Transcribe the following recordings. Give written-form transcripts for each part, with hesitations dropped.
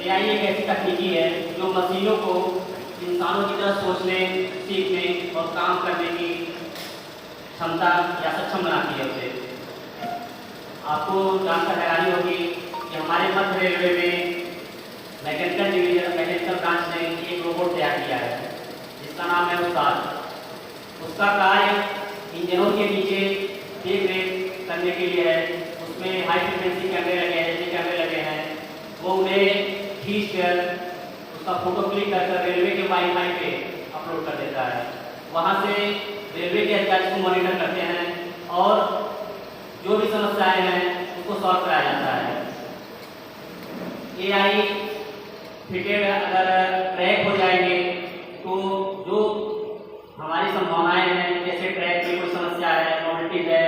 AI एक ऐसी तकनीकी है जो मशीनों को इंसानों की तरह सोचने, सीखने और काम करने की क्षमता या सक्षम बनाती है उसे। आपको जानकर हैरानी होगी कि हमारे मध्य रेलवे में मैकेनिकल ब्रांच ने एक रोबोट तैयार किया है जिसका नाम है उस्ताद। उसका कार्य इंजनों के नीचे देख रेख करने के लिए है। उसमें हाई फ्रिक्वेंसी कैमरे लगे हैं, ऐसे कैमरे लगे हैं, वो उन्हें खींच कर उसका फोटो क्लिक कर रेलवे के वाईफाई पे अपलोड कर देता है। वहाँ से रेलवे के अधिकारी को मॉनिटर करते हैं और जो भी समस्याएं हैं उसको सॉल्व कराया जाता है। एआई फिटेड अगर ट्रैक हो जाएंगे तो जो हमारी संभावनाएं हैं, जैसे ट्रैक में कोई समस्या है, नॉवेल्टी है,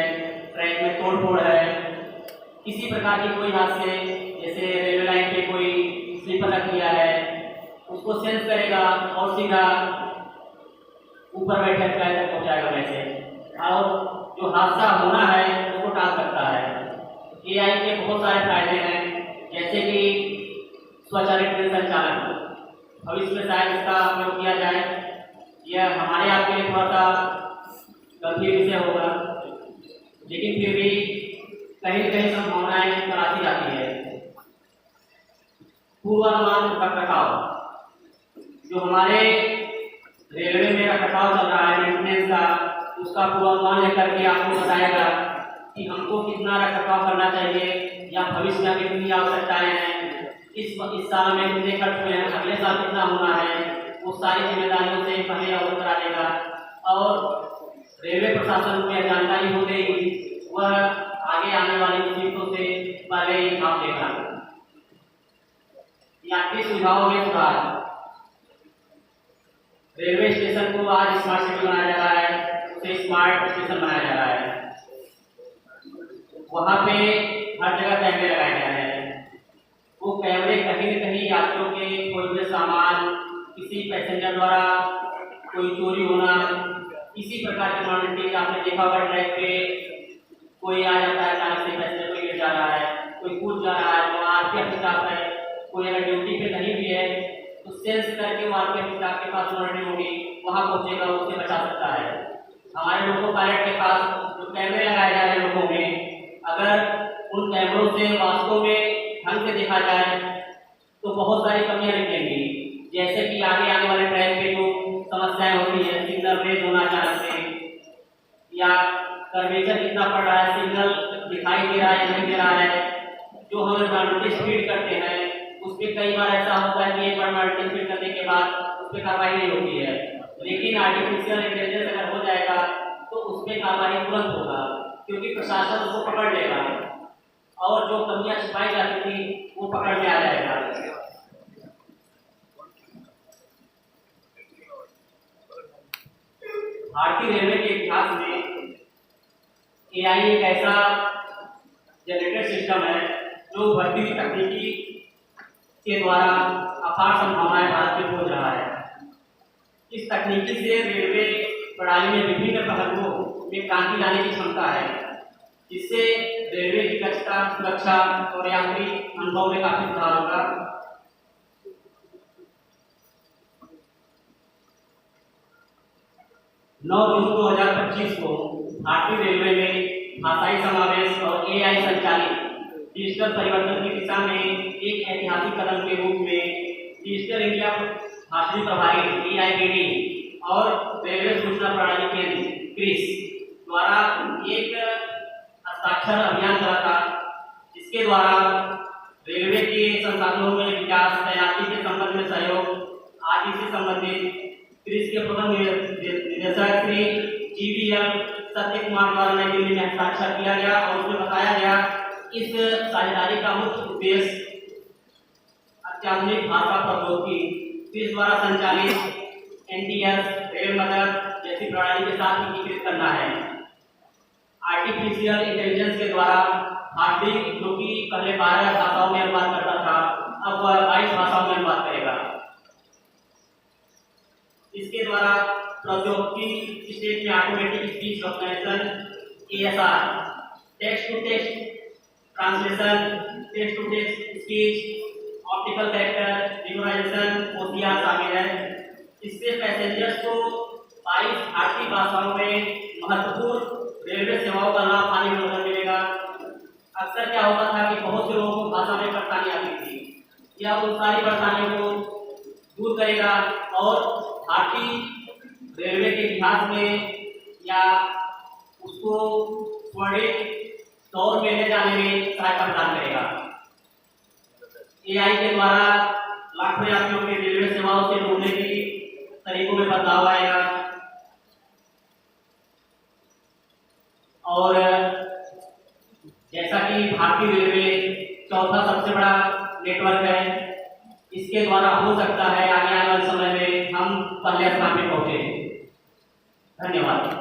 ट्रैक में तोड़ फोड़ है, किसी प्रकार की कोई हादसे, जैसे रेलवे लाइन पे कोई स्लीपर रख दिया है, उसको सेंस करेगा और सीधा ऊपर बैठे पैर तक पहुँचाएगा मैसेज, और जो हादसा होना है उसको टाल सकता है। एआई के बहुत सारे फायदे हैं, जैसे कि स्वचालित ट्रेन संचालन। भविष्य में शायद इसका उपयोग किया जाए। यह हमारे आपके लिए थोड़ा सा गंभीर विषय होगा, लेकिन फिर भी कहीं न कहीं संभावनाएं तलाशी जाती है। पूर्वानुमान रखरखाव, जो हमारे रेलवे में रखरखाव चल रहा है मेंटेनेंस का, उसका पूर्वानुमान लेकर के आपको बताएगा कि हमको कितना रखरखाव करना चाहिए या भविष्य में कितनी आवश्यकताएं हैं, इस साल में कितने खर्च हुए हैं, अगले साल कितना होना है, वो सारी जिम्मेदारियों से पहले अवगत करा देगा। और रेलवे प्रशासन को यह जानकारी हो गई, वह आगे आने वाली मुसीबतों से पहले ही काम लेगा। यात्री सुविधाओं में सुधार, रेलवे स्टेशन को आज स्मार्ट सिटी बनाया जा रहा है, उसे स्मार्ट स्टेशन बनाया जा रहा है। वहाँ पे हर जगह कैमरे लगाए गए हैं। वो कैमरे कहीं न कहीं यात्रियों के खोए हुए सामान, किसी पैसेंजर द्वारा कोई चोरी होना, किसी प्रकार की मॉनिटरिंग, आपने देखा होगा ट्रैक पे कोई आ जाता है, अचानक से पैसेंजर पे गिर जा रहा है, कोई कूद जा रहा है, वो आरपीएफ स्टाफ है, कोई अगर ड्यूटी पे नहीं भी है तो सेंस करके वो आरपीएफ स्टाफ के पास मॉनिटरिंग होगी, वहाँ पहुँचेगा, उससे बचा सकता है। हमारे लोको पायलट के पास जो कैमरे लगाए जा रहे हैं लोगों में, अगर उन कैमरों से वास्तव में ढंग से देखा जाए तो बहुत सारी कमियां निकलेंगी, जैसे कि आगे आने वाले ट्रैक पे जो समस्याएं होती है, सिग्नल रेज होना अचानक से, या कर्वेचर कितना पड़ रहा है, सिग्नल दिखाई दे रहा है या नहीं दे रहा है, जो हम नोटिस फीड करते हैं उस पर कई बार ऐसा होता है कि एक बार नोटिस फीड करने के बाद उस पर कार्रवाई नहीं होती है, लेकिन आर्टिफिशियल इंटेलिजेंस अगर हो जाएगा तो उस पर कार्रवाई तुरंत होगा, क्योंकि प्रशासन उसको पकड़ लेगा और जो कमियां छिपाई जाती थी वो पकड़ में आ जाएगा। भारतीय रेलवे के इतिहास में एआई एक ऐसा जनरेटेड सिस्टम है जो बढ़ती हुई तकनीकी के द्वारा अपार संभावनाएं भारत में खोज रहा है। इस तकनीकी से रेलवे प्रणाली में विभिन्न पहलुओं में क्रांति लाने की क्षमता है, जिससे रेलवे की दक्षता, सुरक्षा और यात्री अनुभव में काफी सुधार होगा। 9 जून 2025 को भारतीय रेलवे में भाषाई समावेश और एआई संचालित डिजिटल परिवर्तन की दिशा में एक ऐतिहासिक कदम के रूप में डिजिटल इंडिया भाषाई प्रभारी EIBD और रेलवे सूचना प्रणाली केंद्र क्रिस द्वारा एक हस्ताक्षर अभियान चला था, जिसके द्वारा रेलवे के संसाधनों में विकास, तैनाती के संबंध में सहयोग आदि से संबंधित क्रिस के प्रबंध निदेशक श्री GVL सत्य कुमार द्वारा नई दिल्ली में हस्ताक्षर किया गया और उसमें बताया गया इस साझेदारी का मुख्य उद्देश्य अत्याधुनिक भाषा प्रौद्योगिकी क्रिस द्वारा संचालित NTS, रेल मदद जैसी प्रणाली के साथ एकीकृत करना है। आर्टिफिशियल इंटेलिजेंस के द्वारा भारतीय, जो कि पहले 12 भाषाओं में अनुवाद करता था, अब वह 22 भाषाओं में अनुवाद करेगा। इसके द्वारा प्रौद्योगिकी स्टेज में automatic speech recognition ASR, text to text translation, text to text speech, optical character recognition OCR शामिल है। इससे पैसेंजर्स को 22 भारतीय भाषाओं में महत्वपूर्ण रेलवे सेवाओं का लाभ पाने में मदद मिलेगा। अक्सर क्या होता था कि बहुत से लोगों को भाषा में परेशानी आती थी, यह उन सारी परेशानियों को दूर करेगा और भारतीय रेलवे के इतिहास में या उसको स्वर्णिम दौर में ले जाने में सहायता प्रदान करेगा। AI के द्वारा लाखों यात्रियों के रेलवे सेवाओं से जुड़ने के तरीकों में बदलाव आएगा और जैसा कि भारतीय रेलवे चौथा सबसे बड़ा नेटवर्क है, इसके द्वारा हो सकता है आने वाले समय में हम पहले स्थान पे पहुंचे। धन्यवाद।